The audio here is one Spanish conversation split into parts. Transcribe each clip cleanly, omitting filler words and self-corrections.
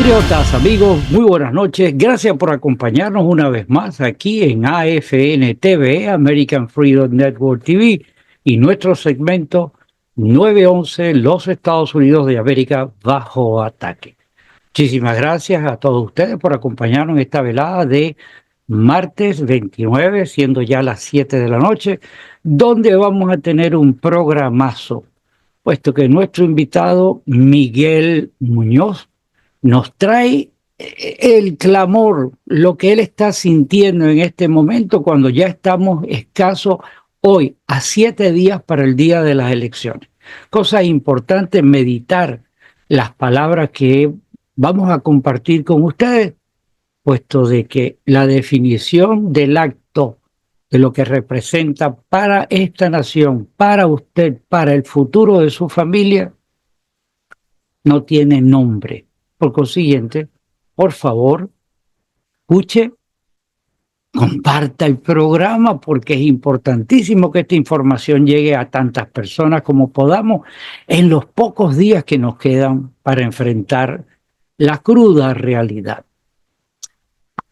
Patriotas, amigos, muy buenas noches. Gracias por acompañarnos una vez más aquí en AFN TV, American Freedom Network TV, y nuestro segmento 911, los Estados Unidos de América bajo ataque. Muchísimas gracias a todos ustedes por acompañarnos en esta velada de martes 29, siendo ya las 7 de la noche, donde vamos a tener un programazo, puesto que nuestro invitado Miguel Muñoz nos trae el clamor, lo que él está sintiendo en este momento cuando ya estamos escasos hoy, a 7 días para el día de las elecciones. Cosa importante, meditar las palabras que vamos a compartir con ustedes, puesto de que la definición del acto de lo que representa para esta nación, para usted, para el futuro de su familia, no tiene nombre. Por consiguiente, por favor, escuche, comparta el programa porque es importantísimo que esta información llegue a tantas personas como podamos en los pocos días que nos quedan para enfrentar la cruda realidad.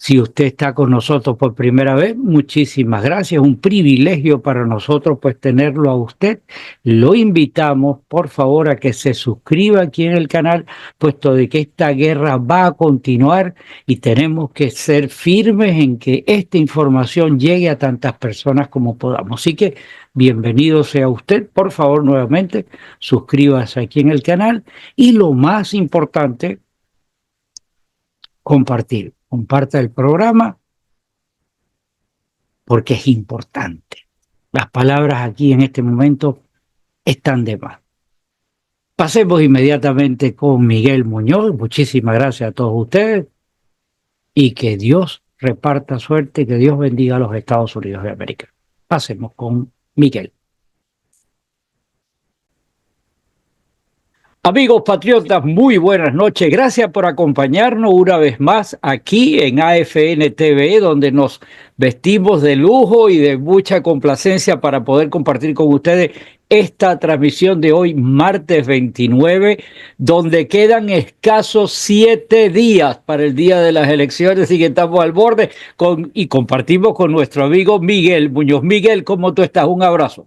Si usted está con nosotros por primera vez, muchísimas gracias. Un privilegio para nosotros pues tenerlo a usted. Lo invitamos, por favor, a que se suscriba aquí en el canal, puesto de que esta guerra va a continuar y tenemos que ser firmes en que esta información llegue a tantas personas como podamos. Así que bienvenido sea usted. Por favor, nuevamente, suscríbase aquí en el canal y lo más importante, compartir. Comparta el programa porque es importante. Las palabras aquí en este momento están de más. Pasemos inmediatamente con Miguel Muñoz. Muchísimas gracias a todos ustedes y que Dios reparta suerte, que Dios bendiga a los Estados Unidos de América. Pasemos con Miguel. Amigos patriotas, muy buenas noches. Gracias por acompañarnos una vez más aquí en AFN TV, donde nos vestimos de lujo y de mucha complacencia para poder compartir con ustedes esta transmisión de hoy, martes 29, donde quedan escasos 7 días para el día de las elecciones y que estamos al borde y compartimos con nuestro amigo Miguel Muñoz. Miguel, ¿cómo tú estás? Un abrazo.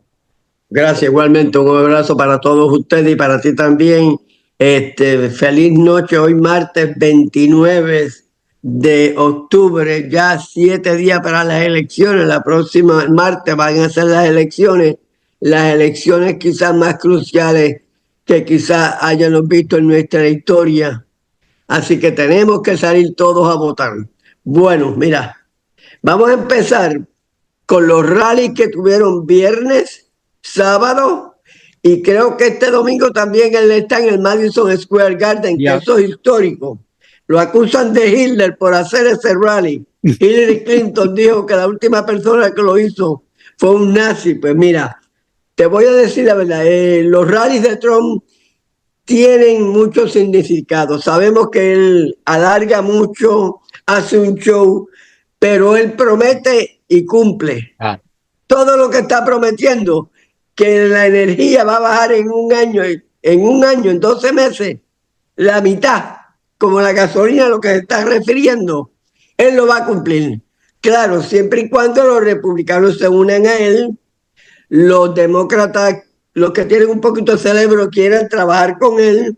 Gracias, igualmente. Un abrazo para todos ustedes y para ti también. Feliz noche, hoy martes 29 de octubre, ya 7 días para las elecciones. La próxima martes van a ser las elecciones quizás más cruciales que quizás hayamos visto en nuestra historia. Así que tenemos que salir todos a votar. Bueno, mira, vamos a empezar con los rallies que tuvieron viernes, sábado, y creo que este domingo también él está en el Madison Square Garden, que eso es histórico. Lo acusan de Hitler por hacer ese rally. Hillary Clinton dijo que la última persona que lo hizo fue un nazi. Pues mira, te voy a decir la verdad, los rallies de Trump tienen mucho significado. Sabemos que él alarga mucho, hace un show, pero él promete y cumple. Todo lo que está prometiendo, que la energía va a bajar en un año, en 12 meses, la mitad, como la gasolina, lo que se está refiriendo, él lo va a cumplir. Claro, siempre y cuando los republicanos se unan a él, los demócratas, los que tienen un poquito de cerebro, quieran trabajar con él,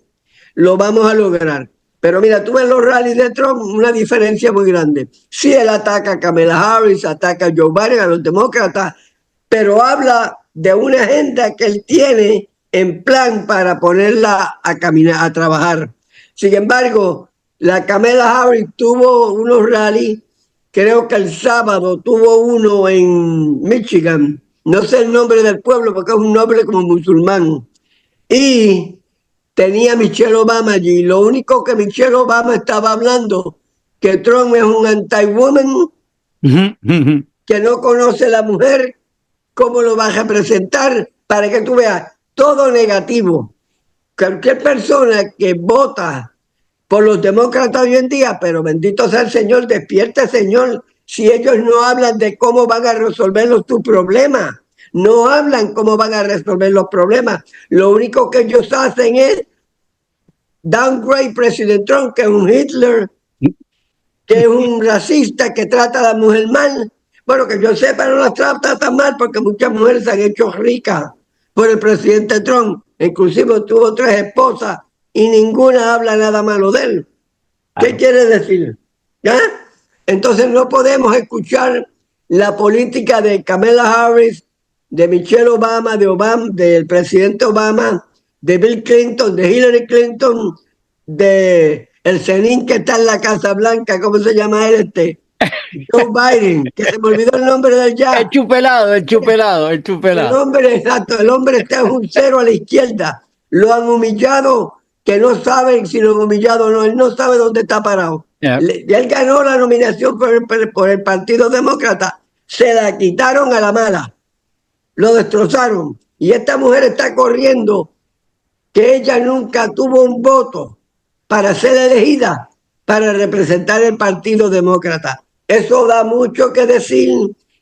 lo vamos a lograr. Pero mira, tú ves los rallies de Trump, una diferencia muy grande. Sí, él ataca a Kamala Harris, ataca a Joe Biden, a los demócratas, pero habla de una agenda que él tiene en plan para ponerla a caminar, a trabajar. Sin embargo, la Kamala Harris tuvo unos rallies, creo que el sábado tuvo uno en Michigan, no sé el nombre del pueblo porque es un nombre como musulmán, y tenía a Michelle Obama allí. Lo único que Michelle Obama estaba hablando, que Trump es un anti-woman, que no conoce a la mujer, cómo lo va a representar, para que tú veas, todo negativo. Cualquier persona que vota por los demócratas hoy en día, pero bendito sea el Señor, despierte Señor, si ellos no hablan de cómo van a resolver tus problemas, no hablan cómo van a resolver los problemas, lo único que ellos hacen es downgrade President Trump, que es un Hitler, que es un racista, que trata a la mujer mal. Bueno, que yo sepa, no la trata tan mal porque muchas mujeres se han hecho ricas por el presidente Trump. Inclusive tuvo 3 esposas y ninguna habla nada malo de él. ¿Qué quiere decir? ¿Ya? Entonces no podemos escuchar la política de Kamala Harris, de Michelle Obama, del presidente Obama, de Bill Clinton, de Hillary Clinton, de el senín que está en la Casa Blanca, ¿cómo se llama él Joe Biden, que se me olvidó el nombre del ya. El chupelado, el chupelado, el chupelado. El hombre, exacto, el hombre está en un 0 a la izquierda. Lo han humillado, que no saben si lo han humillado o no. Él no sabe dónde está parado. Yeah. Él ganó la nominación por el Partido Demócrata. Se la quitaron a la mala. Lo destrozaron. Y esta mujer está corriendo que ella nunca tuvo un voto para ser elegida para representar el Partido Demócrata. Eso da mucho que decir.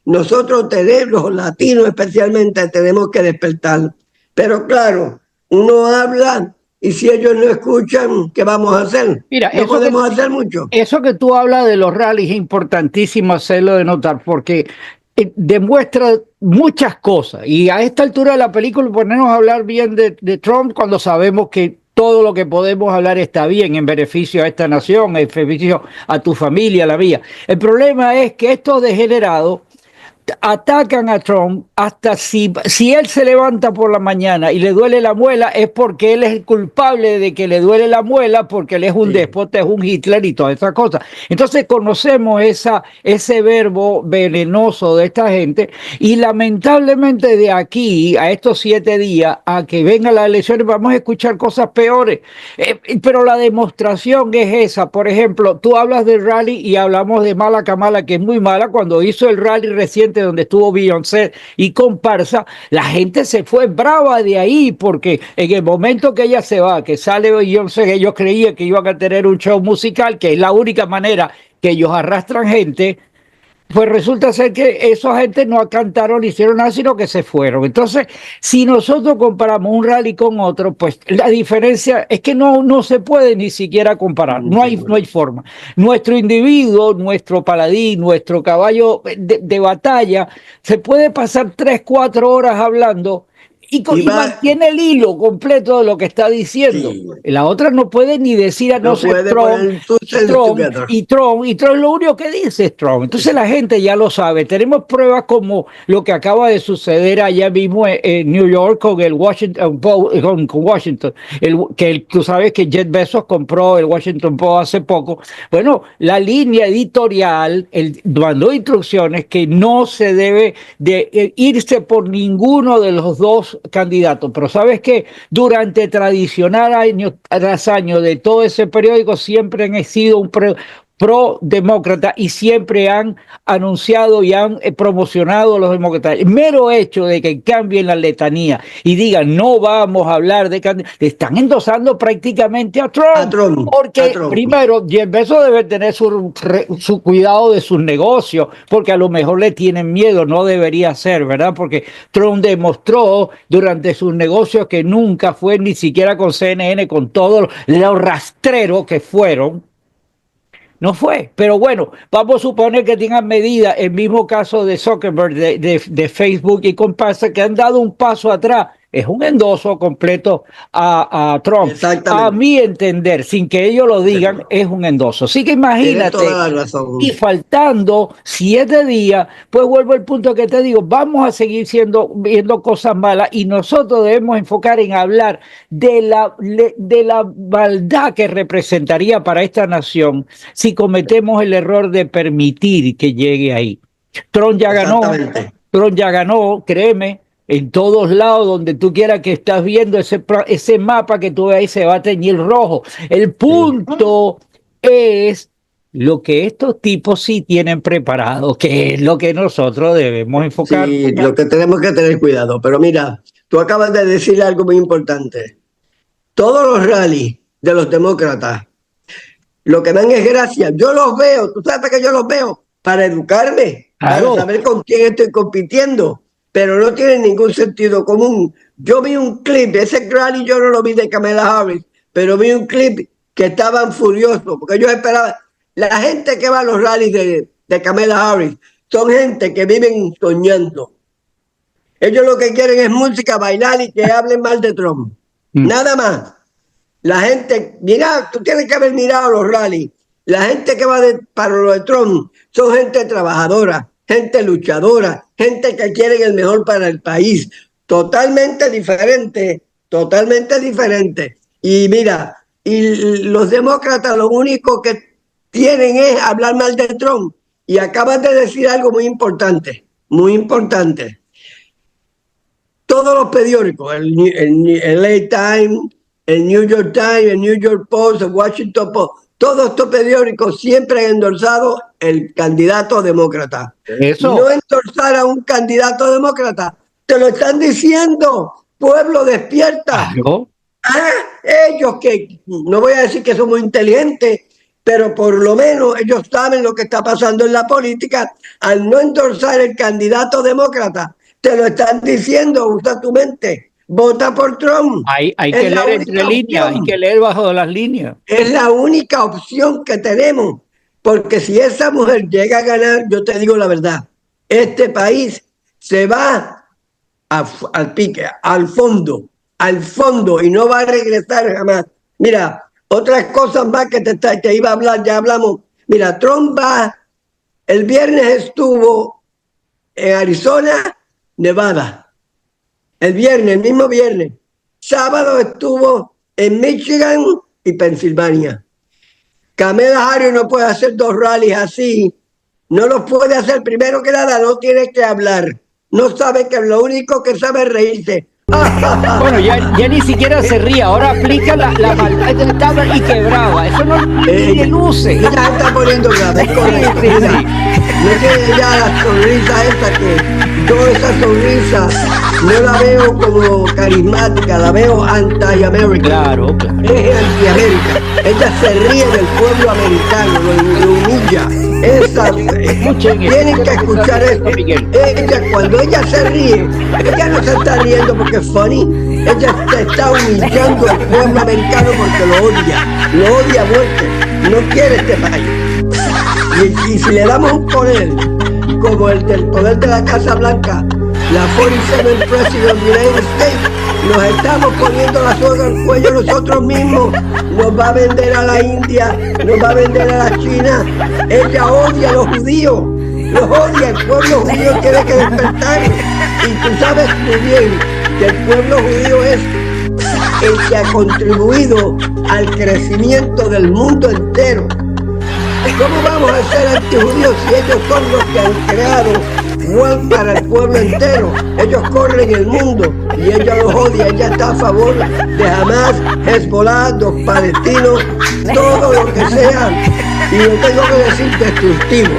Nosotros tenemos, los latinos especialmente, tenemos que despertar. Pero claro, uno habla y si ellos no escuchan, ¿qué vamos a hacer? Mira, no podemos hacer mucho. Eso que tú hablas de los rallies es importantísimo hacerlo de notar porque demuestra muchas cosas. Y a esta altura de la película ponernos a hablar bien de Trump cuando sabemos que todo lo que podemos hablar está bien en beneficio a esta nación, en beneficio a tu familia, a la mía. El problema es que estos degenerados atacan a Trump hasta si él se levanta por la mañana y le duele la muela es porque él es el culpable de que le duele la muela porque él es un déspota, es un Hitler y todas esas cosas. Entonces conocemos ese verbo venenoso de esta gente y lamentablemente de aquí a estos 7 días a que vengan las elecciones vamos a escuchar cosas peores. Pero la demostración es esa. Por ejemplo, tú hablas del rally y hablamos de Mala Kamala, que es muy mala. Cuando hizo el rally reciente donde estuvo Beyoncé y comparsa, la gente se fue brava de ahí porque en el momento que ella se va, que sale Beyoncé, ellos creían que iban a tener un show musical, que es la única manera que ellos arrastran gente. Pues resulta ser que esos gente no cantaron ni hicieron nada, sino que se fueron. Entonces, si nosotros comparamos un rally con otro, pues la diferencia es que no se puede ni siquiera comparar. No hay forma. Nuestro individuo, nuestro paladín, nuestro caballo de batalla, se puede pasar 3, 4 horas hablando y mantiene el hilo completo de lo que está diciendo. Sí. La otra no puede ni decir no sé Trump y Trump lo único que dice es Trump. Entonces la gente ya lo sabe. Tenemos pruebas como lo que acaba de suceder allá mismo en New York con el Washington Post, con Washington, tú sabes que Jeff Bezos compró el Washington Post hace poco. Bueno, la línea editorial mandó instrucciones que no se debe de irse por ninguno de los dos candidatos, pero sabes que durante tradicional año tras año de todo ese periódico siempre han sido un pro-demócrata y siempre han anunciado y han promocionado a los demócratas. El mero hecho de que cambien la letanía y digan no vamos a hablar de candidatos, le están endosando prácticamente a Trump. Porque primero, Jeff Bezos debe tener su cuidado de sus negocios, porque a lo mejor le tienen miedo, no debería ser, ¿verdad? Porque Trump demostró durante sus negocios que nunca fue ni siquiera con CNN, con todos los rastreros que fueron. No fue, pero bueno, vamos a suponer que tengan medida el mismo caso de Zuckerberg, de Facebook y comparsa, que han dado un paso atrás. Es un endoso completo a Trump. A mi entender, sin que ellos lo digan, es un endoso. Así que imagínate, y faltando 7 días, pues vuelvo al punto que te digo, vamos a seguir viendo cosas malas y nosotros debemos enfocar en hablar de la maldad que representaría para esta nación si cometemos el error de permitir que llegue ahí. Trump ya ganó, créeme. En todos lados donde tú quieras que estás viendo ese mapa que tú ves ahí se va a teñir rojo. El punto es lo que estos tipos sí tienen preparado, que es lo que nosotros debemos enfocar. Sí, lo que tenemos que tener cuidado. Pero mira, tú acabas de decir algo muy importante. Todos los rallies de los demócratas, lo que dan es gracia. Yo los veo, tú sabes que yo los veo para educarme, para saber con quién estoy compitiendo. Pero no tiene ningún sentido común. Yo vi un clip, ese rally yo no lo vi de Kamala Harris, pero vi un clip que estaban furiosos, porque ellos esperaban. La gente que va a los rallies de Kamala Harris son gente que viven soñando. Ellos lo que quieren es música, bailar y que hablen mal de Trump. Nada más. La gente, mira, tú tienes que haber mirado los rallies. La gente que va para lo de Trump son gente trabajadora, gente luchadora, gente que quiere el mejor para el país. Totalmente diferente, totalmente diferente. Y mira, y los demócratas lo único que tienen es hablar mal de Trump. Y acabas de decir algo muy importante, muy importante. Todos los periódicos, el LA Times, el New York Times, el New York Post, el Washington Post, todos estos periódicos siempre han endorsado el candidato demócrata. Eso. No endorsar a un candidato demócrata, te lo están diciendo, pueblo despierta. Claro. Ellos que, no voy a decir que son muy inteligentes, pero por lo menos ellos saben lo que está pasando en la política. Al no endorsar el candidato demócrata, te lo están diciendo, usa tu mente, vota por Trump. Hay que leer entre líneas, hay que leer bajo las líneas. Es la única opción que tenemos, porque si esa mujer llega a ganar, yo te digo la verdad, este país se va al pique, al fondo, y no va a regresar jamás. Mira, otras cosas más que te iba a hablar, ya hablamos. Mira, Trump va, el viernes estuvo en Arizona, Nevada. El mismo viernes. Sábado estuvo en Michigan y Pensilvania. Kamala Harris no puede hacer 2 rallies así. No los puede hacer. Primero que nada, no tiene que hablar. No sabe, que lo único que sabe es reírse. Bueno, ya ni siquiera se ríe, ahora aplica la maldad, estaba y quebraba, eso no le luce. Ya está poniendo grave, es correcto. Sí. No tiene ya la sonrisa esa que yo esa sonrisa no la veo como carismática, la veo anti-American. Claro. Es anti-América. Ella se ríe del pueblo americano, lo humilla. Tienen que escuchar esto. Cuando ella se ríe, ella no se está riendo porque es funny. Ella se está humillando al pueblo americano porque lo odia a muerte. No quiere este país. Y si le damos un poder como el del poder de la Casa Blanca, la 47th President of the United States, nos estamos poniendo la soga al cuello nosotros mismos. Nos va a vender a la India, nos va a vender a la China. Ella odia a los judíos, los odia. El pueblo judío tiene que despertar. Y tú sabes muy bien que el pueblo judío es el que ha contribuido al crecimiento del mundo entero. ¿Cómo vamos a ser antijudíos si ellos son los que han creado One para el pueblo entero? Ellos corren el mundo y ella los odia. Ella está a favor de Hamas, Hezbollah, los palestinos, todo lo que sea. Y lo tengo que decir destructivo,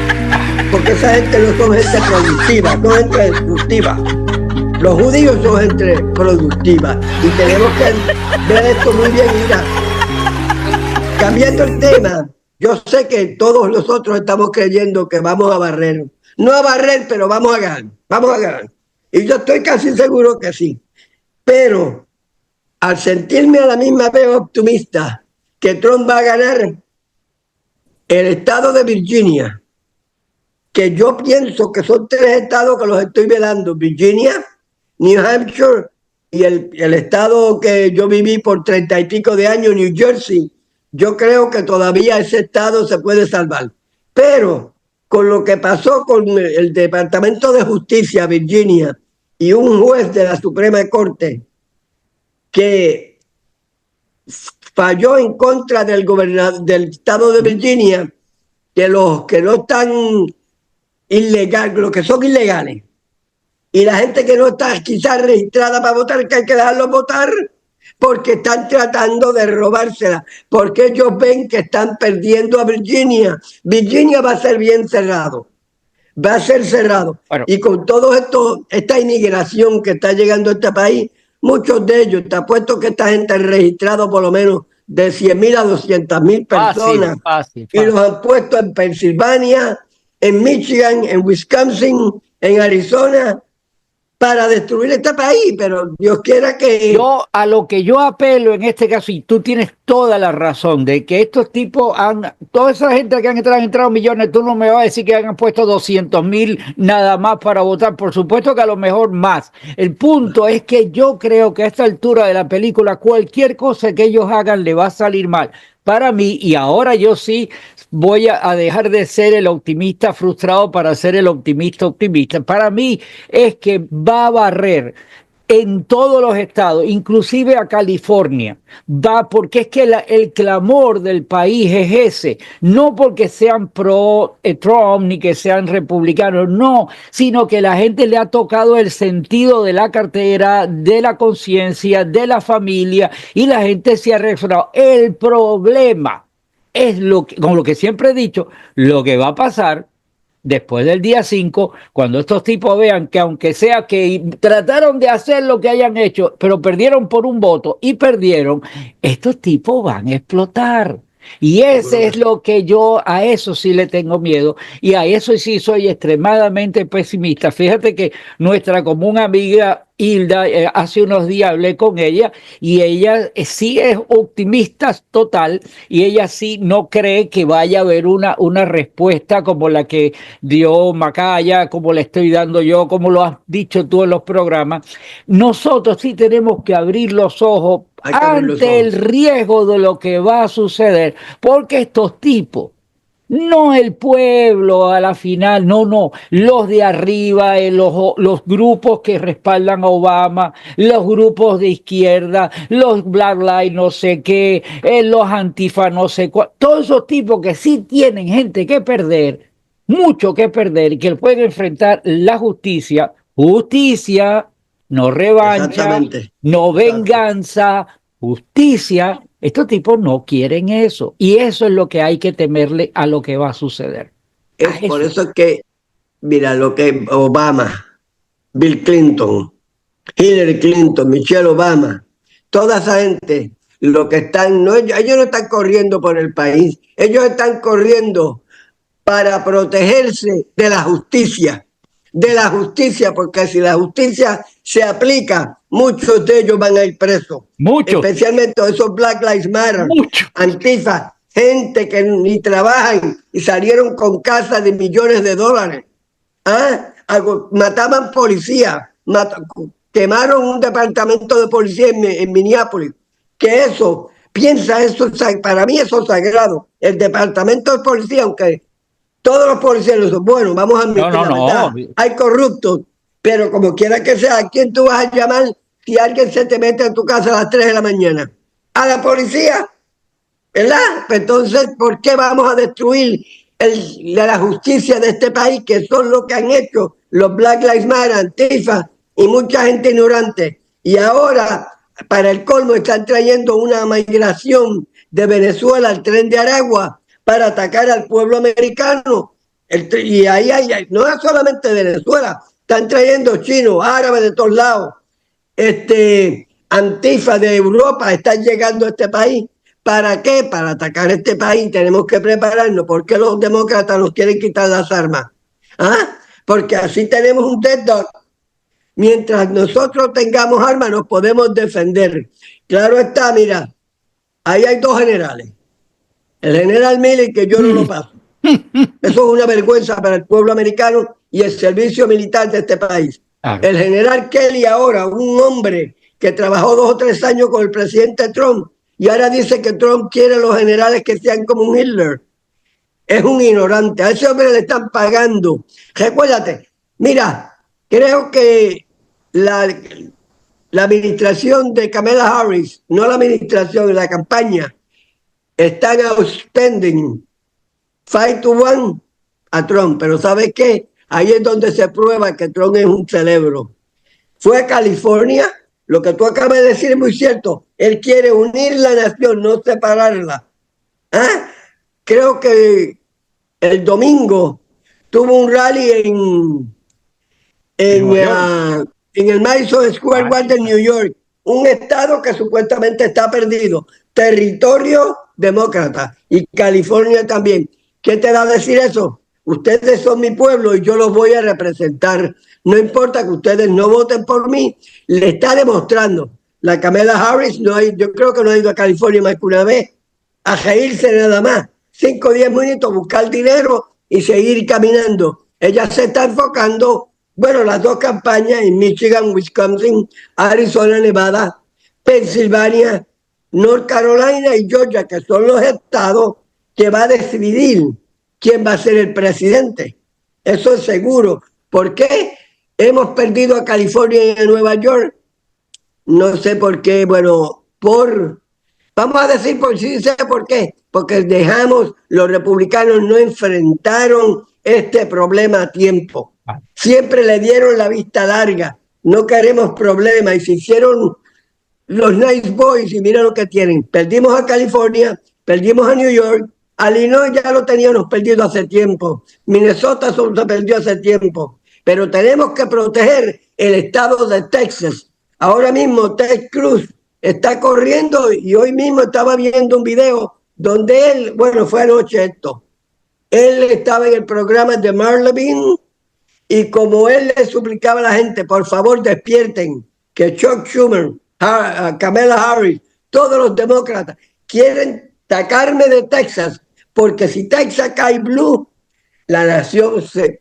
porque esa gente no son gente productiva, no gente destructiva. Los judíos son gente productiva y tenemos que ver esto muy bien. Mira, cambiando el tema, yo sé que todos nosotros estamos creyendo que vamos a barrer. No a barrer, pero vamos a ganar. Y yo estoy casi seguro que sí. Pero al sentirme a la misma vez optimista que Trump va a ganar el estado de Virginia, que yo pienso que son 3 estados que los estoy velando: Virginia, New Hampshire y el estado que yo viví por 30 y pico de años, New Jersey. Yo creo que todavía ese estado se puede salvar. Pero con lo que pasó con el Departamento de Justicia, Virginia, y un juez de la Suprema Corte que falló en contra del gobernador del estado de Virginia, que los que no están ilegales, los que son ilegales, y la gente que no está quizás registrada para votar, que hay que dejarlos votar, porque están tratando de robársela, porque ellos ven que están perdiendo a Virginia. Virginia va a ser bien cerrado, va a ser cerrado. Bueno. Y con todo esto, esta inmigración que está llegando a este país, muchos de ellos, te apuesto que esta gente ha registrado por lo menos de 100,000 a 200,000 personas. Fácil. Y los han puesto en Pensilvania, en Michigan, en Wisconsin, en Arizona, para destruir este país, pero Dios quiera que... Yo, a lo que yo apelo en este caso, y tú tienes toda la razón, de que estos tipos toda esa gente que han entrado millones, tú no me vas a decir que han puesto 200,000 nada más para votar, por supuesto que a lo mejor más. El punto es que yo creo que a esta altura de la película, cualquier cosa que ellos hagan le va a salir mal. Para mí, y ahora yo sí voy a dejar de ser el optimista frustrado para ser el optimista optimista. Para mí es que va a barrer en todos los estados, inclusive a California, va porque es que el clamor del país es ese, no porque sean pro Trump ni que sean republicanos, no, sino que la gente le ha tocado el sentido de la cartera, de la conciencia, de la familia, y la gente se ha reaccionado. El problema es como lo que siempre he dicho, lo que va a pasar después del día 5, cuando estos tipos vean que aunque sea que trataron de hacer lo que hayan hecho, pero perdieron por un voto y perdieron, estos tipos van a explotar. Y ese es lo que yo, a eso sí le tengo miedo, y a eso sí soy extremadamente pesimista. Fíjate que nuestra común amiga Hilda, hace unos días hablé con ella, y ella sí es optimista total, y ella sí no cree que vaya a haber una respuesta como la que dio Macaya, como le estoy dando yo, como lo has dicho tú en los programas. Nosotros sí tenemos que abrir los ojos ante el riesgo de lo que va a suceder, porque estos tipos, no el pueblo a la final, no, los de arriba, los grupos que respaldan a Obama, los grupos de izquierda, los Black Lives no sé qué, los Antifa no sé cuál, todos esos tipos que sí tienen gente que perder, mucho que perder, y que pueden enfrentar la justicia, no revancha, no venganza, justicia. Estos tipos no quieren eso, y eso es lo que hay que temerle a lo que va a suceder. Es por eso que, mira, lo que Obama, Bill Clinton, Hillary Clinton, Michelle Obama, toda esa gente, lo que están, no, ellos no están corriendo por el país, ellos están corriendo para protegerse de la justicia, porque si la justicia se aplica, muchos de ellos van a ir presos. Muchos. Especialmente esos Black Lives Matter, Antifa, gente que ni trabajan y salieron con casas de millones de dólares. Mataban policías, quemaron un departamento de policía en Minneapolis. Que eso, piensa eso, para mí eso es sagrado. El departamento de policía, aunque todos los policías lo son buenos, vamos a admitir la verdad. Hay corruptos, pero como quiera que sea, ¿a quién tú vas a llamar si alguien se te mete en tu casa a las 3 de la mañana? A la policía, ¿verdad? Entonces, ¿por qué vamos a destruir la justicia de este país, que son lo que han hecho los Black Lives Matter, Antifa y mucha gente ignorante? Y ahora, para el colmo, están trayendo una migración de Venezuela al Tren de Aragua para atacar al pueblo americano. Y ahí no es solamente Venezuela, están trayendo chinos, árabes de todos lados. Antifa de Europa están llegando a este país. ¿Para qué? Para atacar este país. Tenemos que prepararnos. ¿Por qué los demócratas nos quieren quitar las armas? Porque así tenemos un deadlock. Mientras nosotros tengamos armas, nos podemos defender. Claro está, mira, ahí hay dos generales. El general Miller, que yo no lo paso. Eso es una vergüenza para el pueblo americano y el servicio militar de este país. El general Kelly ahora, un hombre que trabajó 2 o 3 años con el presidente Trump, y ahora dice que Trump quiere a los generales que sean como un Hitler. Es un ignorante. A ese hombre le están pagando. Recuérdate, mira, creo que la administración de Kamala Harris, no la administración, la campaña, están outspending 5-1 a Trump. Pero ¿sabes qué? Ahí es donde se prueba que Trump es un cerebro. Fue a California, lo que tú acabas de decir es muy cierto. Él quiere unir la nación, no separarla. Creo que el domingo tuvo un rally en el Madison Square Garden, New York, un estado que supuestamente está perdido, territorio demócrata, y California también. ¿Qué te da a decir eso? Ustedes son mi pueblo y yo los voy a representar. no importa que ustedes no voten por mí, le está demostrando. La Kamala Harris, yo creo que no ha ido a California más que una vez, a reírse nada más, 5 o 10 minutos, buscar dinero y seguir caminando. Ella se está enfocando, bueno, las dos campañas en Michigan, Wisconsin, Arizona, Nevada, Pensilvania, North Carolina y Georgia, que son los estados que va a decidir quién va a ser el presidente. Eso es seguro. ¿Por qué hemos perdido a California y a Nueva York? No sé por qué, bueno, vamos a decir por sí sé por qué, porque los republicanos no enfrentaron este problema a tiempo. Siempre le dieron la vista larga, no queremos problemas, y se hicieron los nice boys y mira lo que tienen. Perdimos a California, perdimos a New York, a Illinois ya lo teníamos perdido hace tiempo, Minnesota se perdió hace tiempo, pero tenemos que proteger el estado de Texas. Ahora mismo Ted Cruz está corriendo y hoy mismo estaba viendo un video donde él, bueno, fue anoche esto, él estaba en el programa de Mark Levine y como él le suplicaba a la gente, por favor despierten, que Chuck Schumer, Kamala Harris, todos los demócratas quieren sacarme de Texas, porque si Texas cae blue, la nación se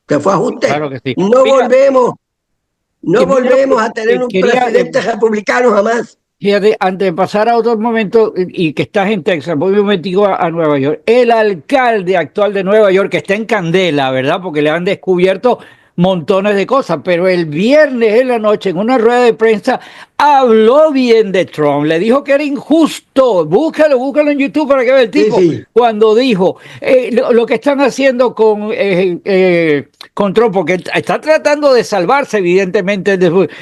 fue a ajuste. Claro que sí. No Mira, volvemos a tener un presidente republicano jamás. Fíjate, antes de pasar a otro momento, y que estás en Texas, voy un momentico a Nueva York. El alcalde actual de Nueva York, que está en candela, ¿verdad? Porque le han descubierto montones de cosas, pero el viernes en la noche, en una rueda de prensa, habló bien de Trump, le dijo que era injusto. Búscalo en YouTube para que vea el tipo. Sí. Cuando dijo lo que están haciendo con Trump, porque está tratando de salvarse, evidentemente,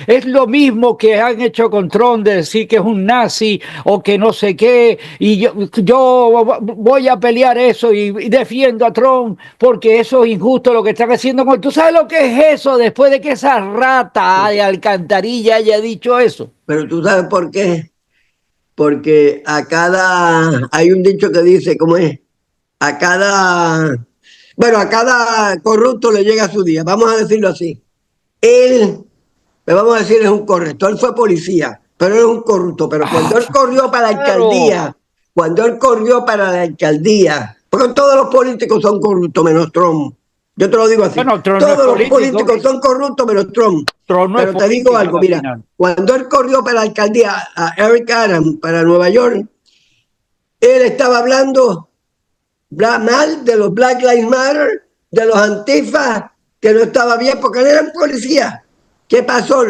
es lo mismo que han hecho con Trump, de decir que es un nazi o que no sé qué, y yo voy a pelear eso y defiendo a Trump porque eso es injusto lo que están haciendo con él. ¿Tú sabes lo que es eso después de que esa rata de alcantarilla haya dicho eso? Pero tú sabes por qué. Porque hay un dicho que dice, ¿cómo es? A cada corrupto le llega su día, vamos a decirlo así. Él, le vamos a decir, es un correcto, él fue policía, pero él es un corrupto. Pero cuando él corrió para la alcaldía, porque todos los políticos son corruptos menos Trump. Yo te lo digo así. Bueno, Trump todos no es los políticos son corruptos menos Trump. Trump no Pero te digo algo, mira, cuando él corrió para la alcaldía a Eric Adams, para Nueva York, él estaba hablando mal de los Black Lives Matter, de los antifas, que no estaba bien porque él era un policía. ¿Qué pasó?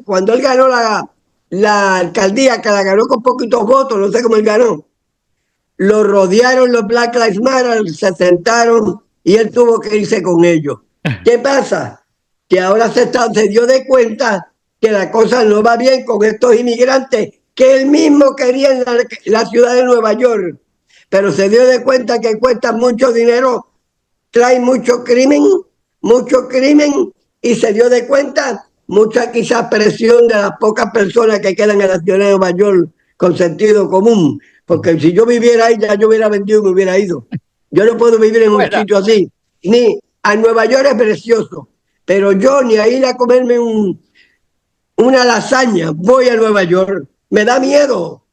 Cuando él ganó la alcaldía, que la ganó con poquitos votos, no sé cómo él ganó, lo rodearon los Black Lives Matter, se sentaron y él tuvo que irse con ellos. ¿Qué pasa? Que ahora se dio de cuenta que la cosa no va bien con estos inmigrantes que él mismo quería en la ciudad de Nueva York, pero se dio de cuenta que cuestan mucho dinero, traen mucho crimen, y se dio de cuenta mucha quizás presión de las pocas personas que quedan en la ciudad de Nueva York con sentido común, porque si yo viviera ahí ya yo hubiera vendido y me hubiera ido. Yo no puedo vivir en un sitio así, ni a Nueva York es precioso, pero yo ni a ir a comerme una lasaña voy a Nueva York, me da miedo.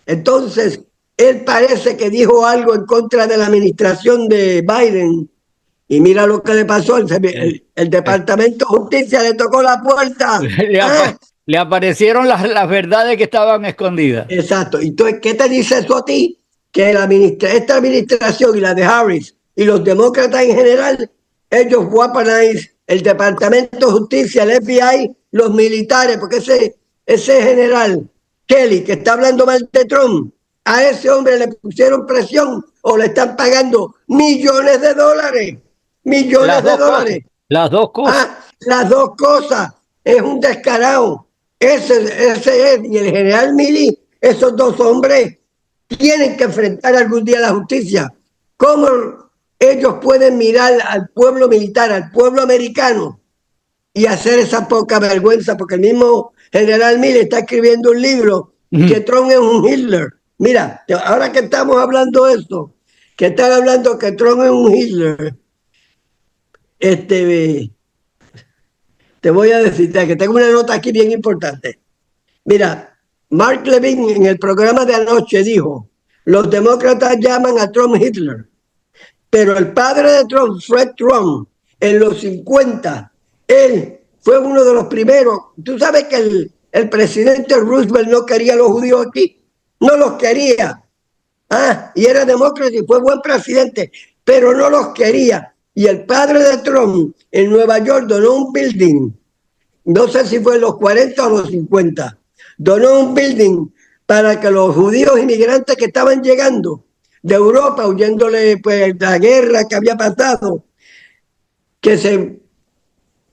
Entonces, él parece que dijo algo en contra de la administración de Biden. Y mira lo que le pasó, el Departamento de Justicia le tocó la puerta. Le aparecieron las verdades que estaban escondidas. Exacto. Entonces, ¿qué te dice eso a ti? Que esta administración y la de Harris y los demócratas en general, ellos weaponize el Departamento de Justicia, el FBI, los militares, porque ese general Kelly, que está hablando mal de Trump, a ese hombre le pusieron presión o le están pagando millones de dólares. Millones de dólares. Las dos cosas. Las dos cosas. Es un descarado. Ese es. Y el general Milley, esos dos hombres tienen que enfrentar algún día la justicia. ¿Cómo ellos pueden mirar al pueblo militar, al pueblo americano y hacer esa poca vergüenza? Porque el mismo general Milley está escribiendo un libro que Trump es un Hitler. Mira, ahora que estamos hablando de esto, que están hablando que Trump es un Hitler, Te voy a decir que tengo una nota aquí bien importante. Mira, Mark Levin en el programa de anoche dijo, los demócratas llaman a Trump Hitler, pero el padre de Trump, Fred Trump, en los 50, él fue uno de los primeros. Tú sabes que el presidente Roosevelt no quería a los judíos aquí, no los quería. Y era demócrata y fue buen presidente, pero no los quería. Y el padre de Trump en Nueva York donó un building, no sé si fue en los 40 o los 50, donó un building para que los judíos inmigrantes que estaban llegando de Europa, huyéndole pues la guerra que había pasado,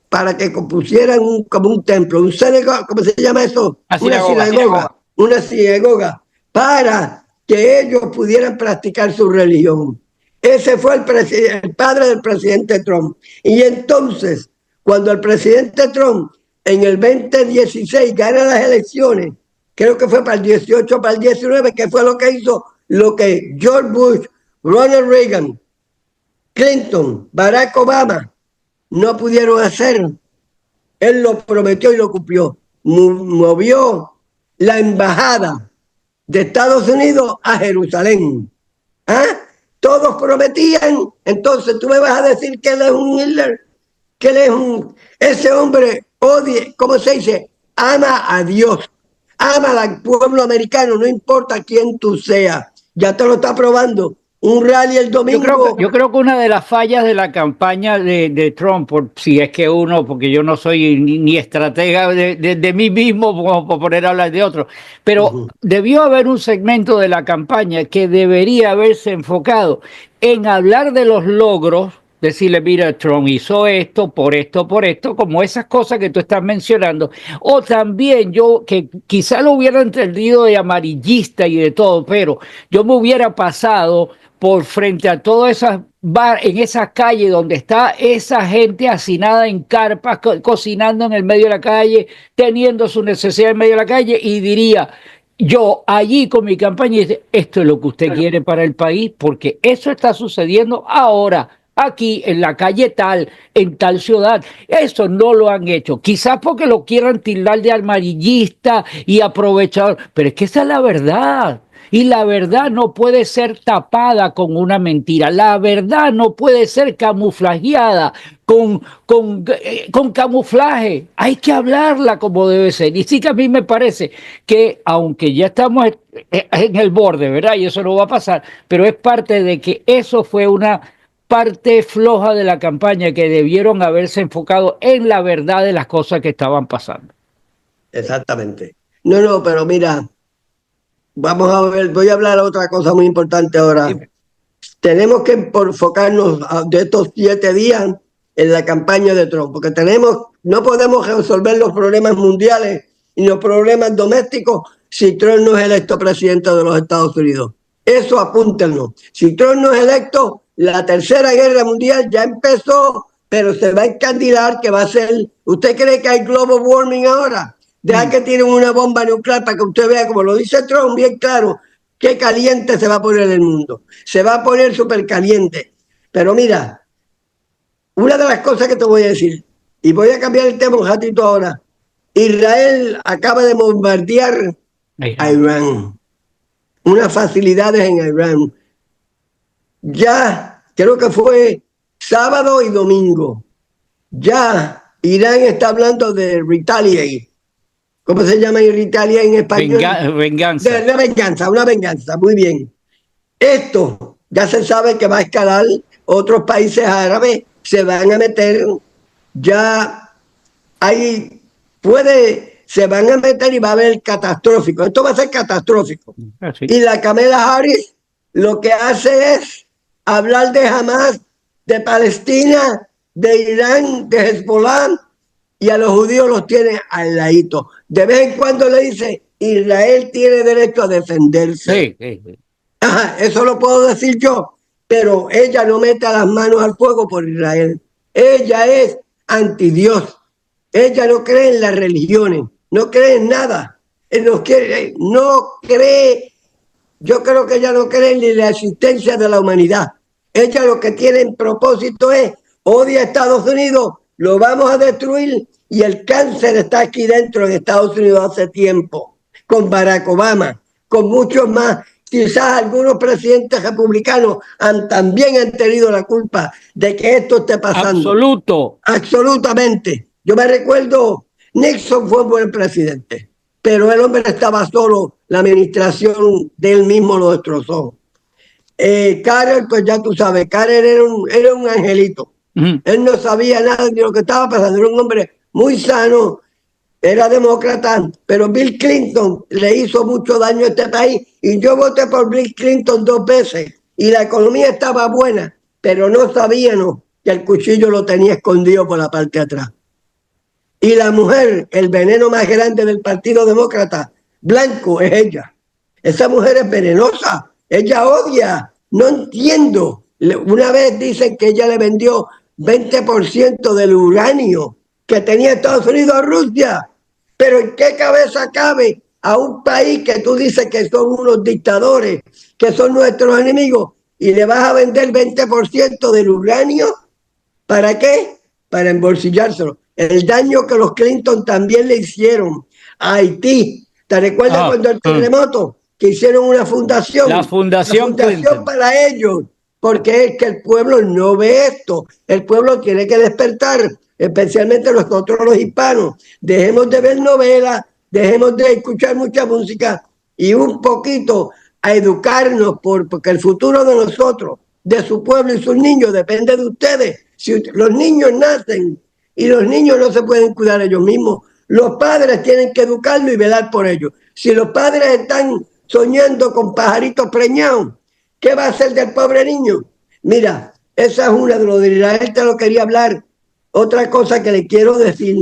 para que compusieran como un templo, un sinagoga, ¿cómo se llama eso? Una sinagoga, para que ellos pudieran practicar su religión. Ese fue el padre del presidente Trump. Y entonces, cuando el presidente Trump en el 2016 gana las elecciones, creo que fue para el 18, para el 19, que fue lo que hizo, lo que George Bush, Ronald Reagan, Clinton, Barack Obama no pudieron hacer. Él lo prometió y lo cumplió. Movió la embajada de Estados Unidos a Jerusalén. Todos prometían. Entonces tú me vas a decir que él es un Hitler, que él es ese hombre odia, ¿cómo se dice? Ama a Dios, ama al pueblo americano, no importa quién tú seas. Ya te lo está probando. Un rally el domingo. Yo creo que una de las fallas de la campaña de Trump, si es que uno, porque yo no soy ni estratega de mí mismo, como por poner a hablar de otro, pero debió haber un segmento de la campaña que debería haberse enfocado en hablar de los logros, decirle, mira, Trump hizo esto, como esas cosas que tú estás mencionando, o también yo, que quizá lo hubiera entendido de amarillista y de todo, pero yo me hubiera pasado por frente a todas esas en esas calles donde está esa gente hacinada en carpas, cocinando en el medio de la calle, teniendo su necesidad en medio de la calle, y diría, yo allí con mi campaña, esto es lo que usted quiere para el país, porque eso está sucediendo ahora, aquí en la calle tal, en tal ciudad. Eso no lo han hecho, quizás porque lo quieran tildar de amarillista y aprovechador, pero es que esa es la verdad. Y la verdad no puede ser tapada con una mentira. La verdad no puede ser camuflajeada con camuflaje. Hay que hablarla como debe ser. Y sí que a mí me parece que, aunque ya estamos en el borde, ¿verdad? Y eso no va a pasar, pero es parte de que eso fue una parte floja de la campaña, que debieron haberse enfocado en la verdad de las cosas que estaban pasando. Exactamente. No, pero mira, vamos a ver, voy a hablar de otra cosa muy importante ahora. Sí. Tenemos que enfocarnos de estos 7 días en la campaña de Trump, porque no podemos resolver los problemas mundiales y los problemas domésticos si Trump no es electo presidente de los Estados Unidos. Eso apúntenlo. Si Trump no es electo, la tercera guerra mundial ya empezó, pero se va a encandilar que va a ser. ¿Usted cree que hay global warming ahora? Deja que tienen una bomba nuclear para que usted vea, como lo dice Trump, bien claro, qué caliente se va a poner el mundo. Se va a poner súper caliente. Pero mira, una de las cosas que te voy a decir, y voy a cambiar el tema un ratito ahora. Israel acaba de bombardear a Irán. Unas facilidades en Irán. Ya, creo que fue sábado y domingo. Ya Irán está hablando de retaliate. ¿Cómo se llama retaliate en español? Venganza. Una venganza, muy bien. Esto ya se sabe que va a escalar. Otros países árabes se van a meter. Ya se van a meter y va a haber catastrófico. Esto va a ser catastrófico. Sí. Y la Kamala Harris lo que hace es hablar de Hamas, de Palestina, de Irán, de Hezbollah, y a los judíos los tiene al ladito. De vez en cuando le dice, Israel tiene derecho a defenderse. Sí. Eso lo puedo decir yo, pero ella no mete las manos al fuego por Israel. Ella es antidios. Ella no cree en las religiones, no cree en nada. No cree. Yo creo que ella no cree en la existencia de la humanidad. Ella lo que tiene en propósito es, odia a Estados Unidos, lo vamos a destruir, y el cáncer está aquí dentro en Estados Unidos hace tiempo, con Barack Obama, con muchos más. Quizás algunos presidentes republicanos también han tenido la culpa de que esto esté pasando. Absoluto. Absolutamente. Yo me recuerdo, Nixon fue un buen presidente, pero el hombre estaba solo, la administración de él mismo lo destrozó. Carter, pues ya tú sabes, Carter era un angelito. Él no sabía nada de lo que estaba pasando, era un hombre muy sano, era demócrata, pero Bill Clinton le hizo mucho daño a este país y yo voté por Bill Clinton 2 veces y la economía estaba buena, pero no sabíamos que el cuchillo lo tenía escondido por la parte de atrás. Y la mujer, el veneno más grande del Partido Demócrata, blanco, es ella. Esa mujer es venenosa, ella odia, no entiendo. Una vez dicen que ella le vendió 20% del uranio que tenía Estados Unidos a Rusia. Pero ¿en qué cabeza cabe a un país que tú dices que son unos dictadores, que son nuestros enemigos, y le vas a vender 20% del uranio? ¿Para qué? Para embolsillárselo. El daño que los Clinton también le hicieron a Haití. ¿Te recuerdas cuando el terremoto? Que hicieron una fundación. La fundación Clinton para ellos. Porque es que el pueblo no ve esto. El pueblo tiene que despertar, especialmente nosotros los hispanos. Dejemos de ver novelas, dejemos de escuchar mucha música y un poquito a educarnos porque el futuro de nosotros, de su pueblo y sus niños depende de ustedes. Si los niños nacen y los niños no se pueden cuidar ellos mismos, los padres tienen que educarlos y velar por ellos. Si los padres están soñando con pajaritos preñados, ¿qué va a hacer del pobre niño? Mira, esa es una de los de Israel, te lo quería hablar. Otra cosa que le quiero decir,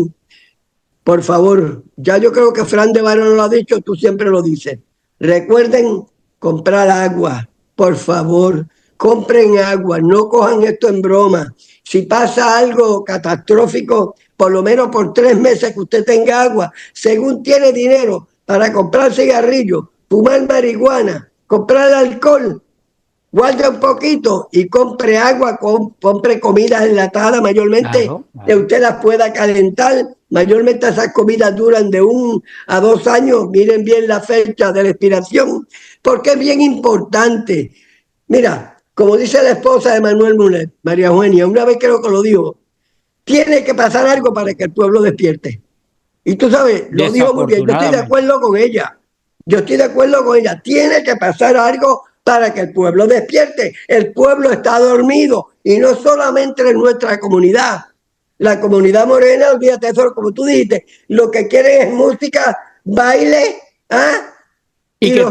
por favor, ya yo creo que Fran de Barón lo ha dicho, tú siempre lo dices. Recuerden comprar agua, por favor, compren agua, no cojan esto en broma. Si pasa algo catastrófico, por lo menos por 3 meses que usted tenga agua, según tiene dinero para comprar cigarrillos, fumar marihuana, comprar alcohol, guarde un poquito y compre agua, compre comida enlatada mayormente, que usted las pueda calentar. Mayormente esas comidas duran de 1 a 2 años. Miren bien la fecha de la expiración, porque es bien importante. Mira, como dice la esposa de Manuel Mulet, María Eugenia, una vez creo que lo dijo, tiene que pasar algo para que el pueblo despierte. Y tú sabes, lo dijo muy bien, yo estoy de acuerdo con ella. Yo estoy de acuerdo con ella. Tiene que pasar algo para que el pueblo despierte. El pueblo está dormido y no solamente en nuestra comunidad. La comunidad morena, olvídate eso, como tú dijiste, lo que quieren es música, baile, y que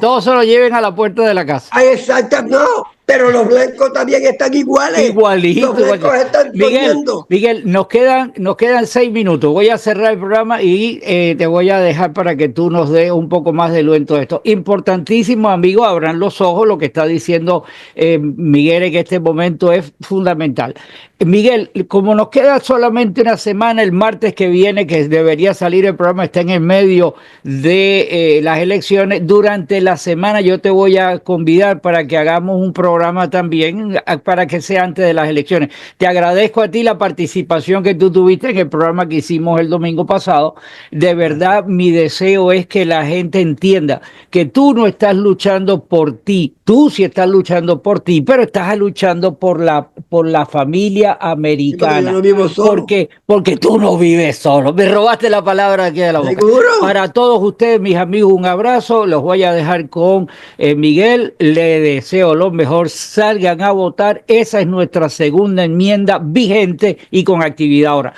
todos se lo lleven a la puerta de la casa. Exacto, no, pero los blancos también están iguales. Igualito. Los blancos están soñando. Miguel, nos quedan 6 minutos. Voy a cerrar el programa y te voy a dejar para que tú nos des un poco más de luz en todo esto. Importantísimo, amigo, abran los ojos. Lo que está diciendo Miguel en este momento es fundamental. Miguel, como nos queda solamente una semana, el martes que viene, que debería salir el programa, está en el medio de las elecciones. Durante la semana yo te voy a convidar para que hagamos un programa también, para que sea antes de las elecciones. Te agradezco a ti la participación que tú tuviste en el programa que hicimos el domingo pasado. De verdad, mi deseo es que la gente entienda que tú no estás luchando por ti. Tú sí estás luchando por ti, pero estás luchando por la familia americana. Yo no vivo solo. Porque tú no vives solo. Me robaste la palabra aquí de la boca. ¿Seguro? Para todos ustedes, mis amigos, un abrazo. Los voy a dejar con Miguel. Le deseo lo mejor. Salgan a votar. Esa es nuestra segunda enmienda vigente y con actividad ahora.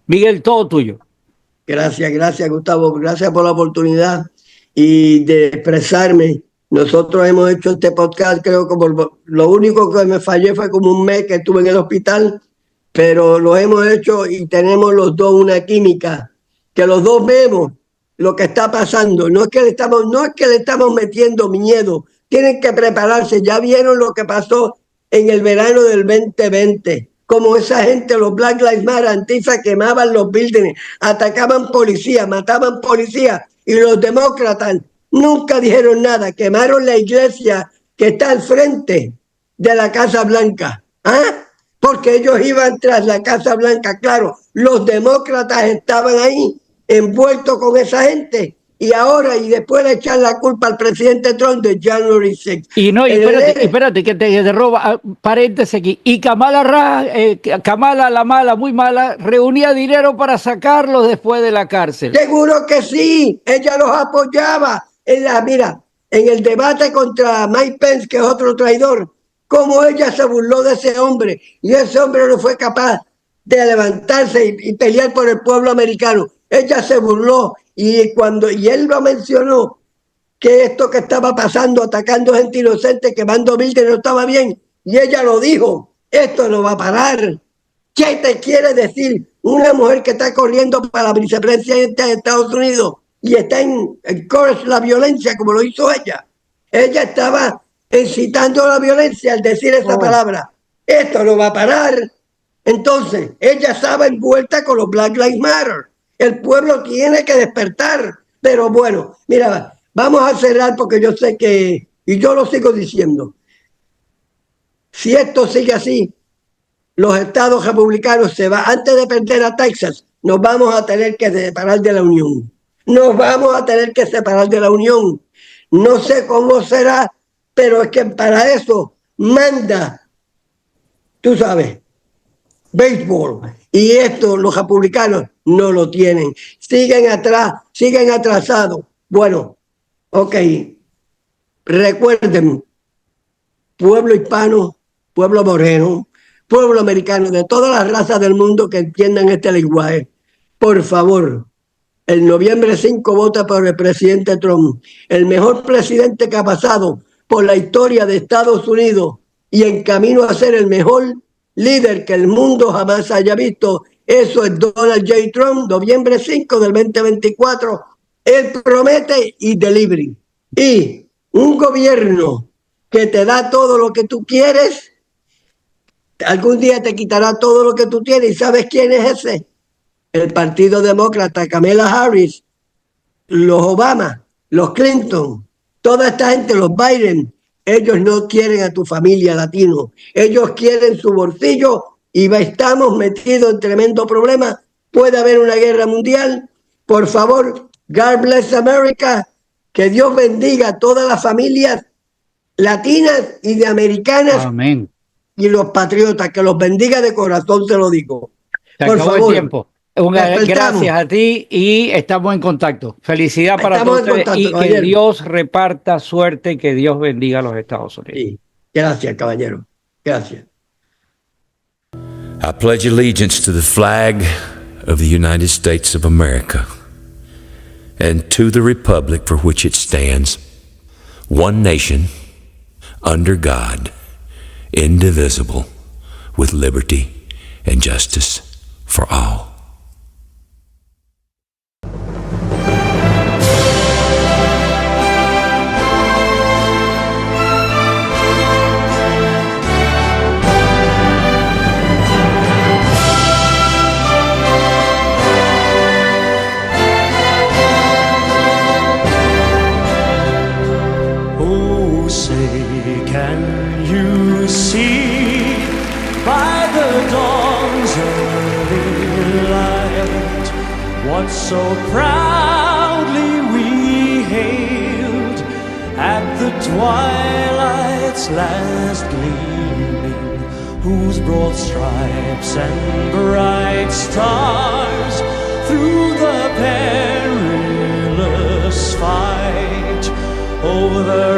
Miguel, todo tuyo. Gracias, Gustavo. Gracias por la oportunidad y de expresarme. Nosotros hemos hecho este podcast, creo que lo único que me fallé fue como 1 mes que estuve en el hospital, pero lo hemos hecho y tenemos los dos una química, que los dos vemos lo que está pasando. No es que le estamos metiendo miedo, tienen que prepararse. Ya vieron lo que pasó en el verano del 2020, como esa gente, los Black Lives Matter, Antifa, quemaban los buildings, atacaban policías, mataban policías, y los demócratas nunca dijeron nada, quemaron la iglesia que está al frente de la Casa Blanca. porque ellos iban tras la Casa Blanca. Claro, los demócratas estaban ahí envueltos con esa gente. Y ahora, y después de echar la culpa al presidente Trump de January 6. Y no, y espérate, que te roba, paréntesis aquí. Y Kamala la mala, muy mala, reunía dinero para sacarlos después de la cárcel. Seguro que sí, ella los apoyaba. Mira, en el debate contra Mike Pence, que es otro traidor, cómo ella se burló de ese hombre, y ese hombre no fue capaz de levantarse y pelear por el pueblo americano. Ella se burló, y él lo mencionó, que esto que estaba pasando, atacando gente inocente, quemando víctimas, no estaba bien, y ella lo dijo, esto no va a parar. ¿Qué te quiere decir una mujer que está corriendo para la vicepresidencia de Estados Unidos y está en la violencia como lo hizo ella? Ella estaba incitando la violencia al decir esa palabra. Esto no va a parar. Entonces, ella estaba envuelta con los Black Lives Matter. El pueblo tiene que despertar. Pero bueno, mira, vamos a cerrar porque yo sé que, y yo lo sigo diciendo, si esto sigue así, los estados republicanos antes de perder a Texas, nos vamos a tener que separar de la Unión. Nos vamos a tener que separar de la Unión. No sé cómo será, pero es que para eso manda, tú sabes, béisbol. Y esto los republicanos no lo tienen. Siguen atrás, siguen atrasados. Bueno, ok. Recuerden, pueblo hispano, pueblo moreno, pueblo americano, de todas las razas del mundo que entiendan este lenguaje, por favor, el noviembre 5 vota por el presidente Trump, el mejor presidente que ha pasado por la historia de Estados Unidos y en camino a ser el mejor líder que el mundo jamás haya visto. Eso es Donald J. Trump, noviembre 5 del 2024. Él promete y delivery. Y un gobierno que te da todo lo que tú quieres, algún día te quitará todo lo que tú tienes. ¿Y sabes quién es ese? El Partido Demócrata, Kamala Harris, los Obama, los Clinton, toda esta gente, los Biden. Ellos no quieren a tu familia latino. Ellos quieren su bolsillo y estamos metidos en tremendo problema. Puede haber una guerra mundial. Por favor, God bless America. Que Dios bendiga a todas las familias latinas y de americanas. Amén. Y los patriotas, que los bendiga de corazón, se lo digo. Se por acabó favor, el tiempo. Gracias a ti y estamos en contacto. Felicidad para todos y que Dios reparta suerte y que Dios bendiga a los Estados Unidos. Sí. Gracias, caballero. Gracias. I pledge allegiance to the flag of the United States of America and to the republic for which it stands, one nation, under God, indivisible, with liberty and justice for all. Oh, say, can you see by the dawn's early light what so proudly we hailed at the twilight's last gleaming, whose broad stripes and bright stars through the perilous fight over the